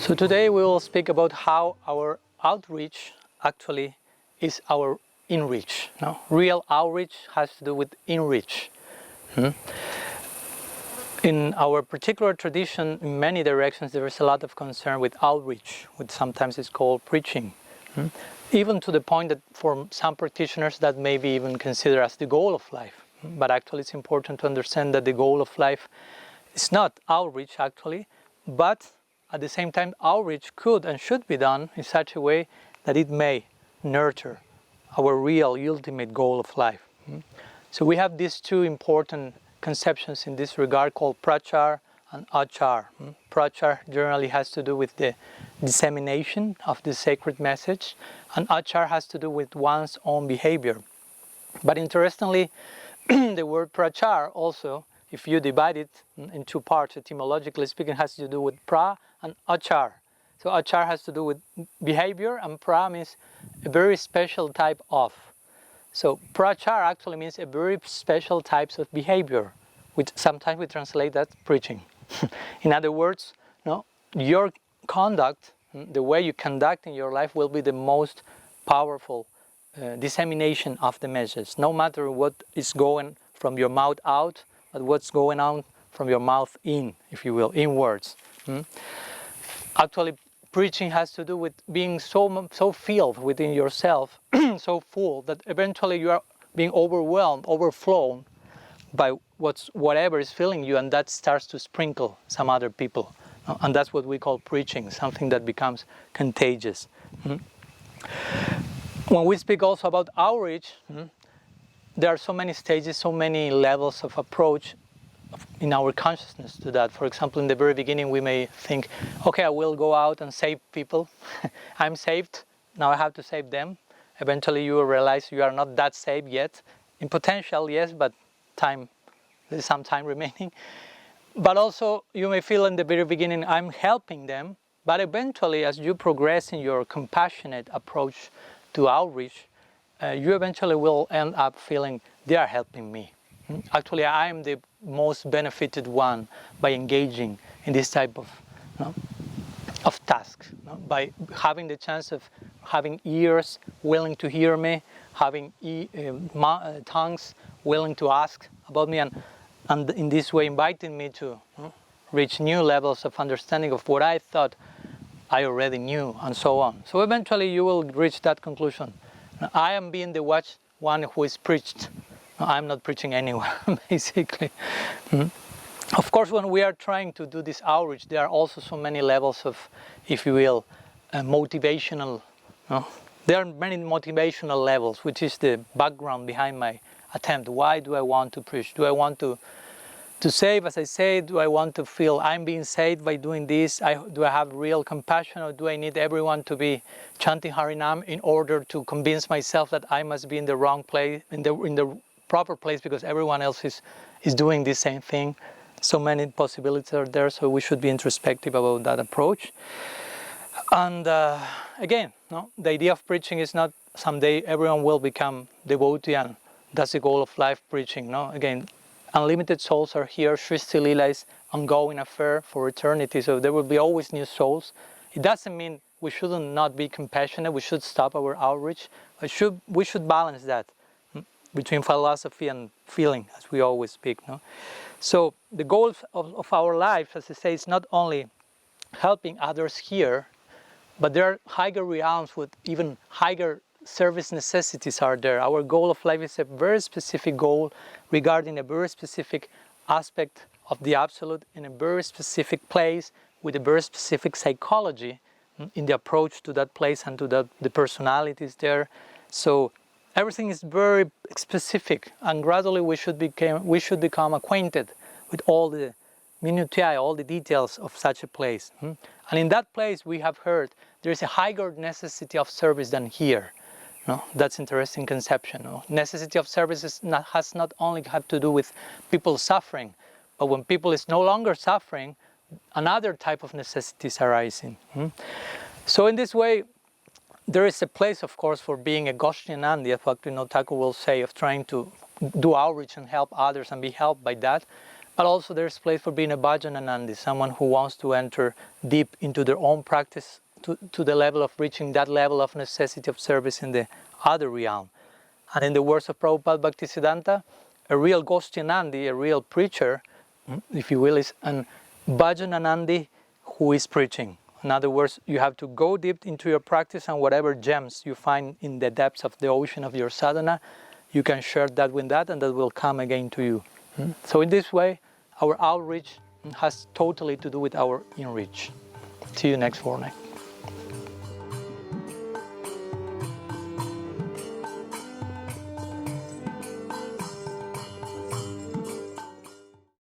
So today we will speak about how our outreach actually is our inreach. No? Real outreach has to do with inreach. In our particular tradition, in many directions, there is a lot of concern with outreach, which sometimes is called preaching. Even to the point that for some practitioners that may be even considered as the goal of life. But actually it's important to understand that the goal of life is not outreach actually, but at the same time outreach could and should be done in such a way that it may nurture our real ultimate goal of life. So we have these two important conceptions in this regard called prachar and achar. Prachar generally has to do with the dissemination of the sacred message, and achar has to do with one's own behavior. But interestingly, the word prachar also, if you divide it in two parts, etymologically speaking, has to do with pra and achar. So achar has to do with behavior, and pra means a very special type of. So prachar actually means a very special types of behavior, which sometimes we translate that preaching. In other words, your conduct, the way you conduct in your life will be the most powerful dissemination of the message, no matter what is going from your mouth out, but what's going on from your mouth in, if you will, inwards. Actually, preaching has to do with being so filled within yourself, so full, that eventually you are being overwhelmed, overflown by whatever is filling you, and that starts to sprinkle some other people. And that's what we call preaching, something that becomes contagious. When we speak also about outreach, there are so many stages, so many levels of approach in our consciousness to that. For example, in the very beginning we may think, okay, I will go out and save people. I'm saved, now I have to save them. Eventually you will realize you are not that saved yet. In potential, yes, but there's some time remaining. But also you may feel in the very beginning, I'm helping them. But eventually, as you progress in your compassionate approach to outreach, you eventually will end up feeling they are helping me. Actually, I am the most benefited one by engaging in this type of task, by having the chance of having ears willing to hear me, having tongues willing to ask about me, and in this way inviting me to reach new levels of understanding of what I thought I already knew, and so on. So eventually you will reach that conclusion. I am being the one who is preached. I'm not preaching anyone, basically. Of course, when we are trying to do this outreach, there are also so many levels of, if you will, motivational. There are many motivational levels, which is the background behind my attempt. Why do I want to preach? Do I want to save, as I say? Do I want to feel I'm being saved by doing this? Do I have real compassion, or do I need everyone to be chanting Harinam in order to convince myself that I must be in the wrong place, in the proper place, because everyone else is doing the same thing? So many possibilities are there, so we should be introspective about that approach. And again, the idea of preaching is not someday everyone will become devotee and that's the goal of life, preaching. Again, unlimited souls are here. Srishti Leela is ongoing affair for eternity, so there will be always new souls. It doesn't mean we shouldn't not be compassionate, we should stop our outreach. We should balance that between philosophy and feeling, as we always speak. So the goal of our life, as I say, is not only helping others here, but there are higher realms with even higher service necessities are there. Our goal of life is a very specific goal regarding a very specific aspect of the Absolute in a very specific place with a very specific psychology in the approach to that place and to the personalities there. So everything is very specific, and gradually we should become acquainted with all the minutiae, all the details of such a place. And in that place we have heard there is a higher necessity of service than here. That's interesting conception. Necessity of service has not only have to do with people suffering, but when people is no longer suffering, another type of necessities arising. So in this way, there is a place, of course, for being a Goshnanandi, as Bhaktivinoda Thakur will say, of trying to do outreach and help others and be helped by that. But also there's place for being a Bhajananandi, someone who wants to enter deep into their own practice to the level of reaching that level of necessity of service in the other realm. And in the words of Prabhupada Bhaktisiddhanta, a real Gostinandi, a real preacher, if you will, is an Bhajananandi who is preaching. In other words, you have to go deep into your practice, and whatever gems you find in the depths of the ocean of your sadhana, you can share that with that, and that will come again to you. So in this way, our outreach has totally to do with our inreach. See you next fortnight.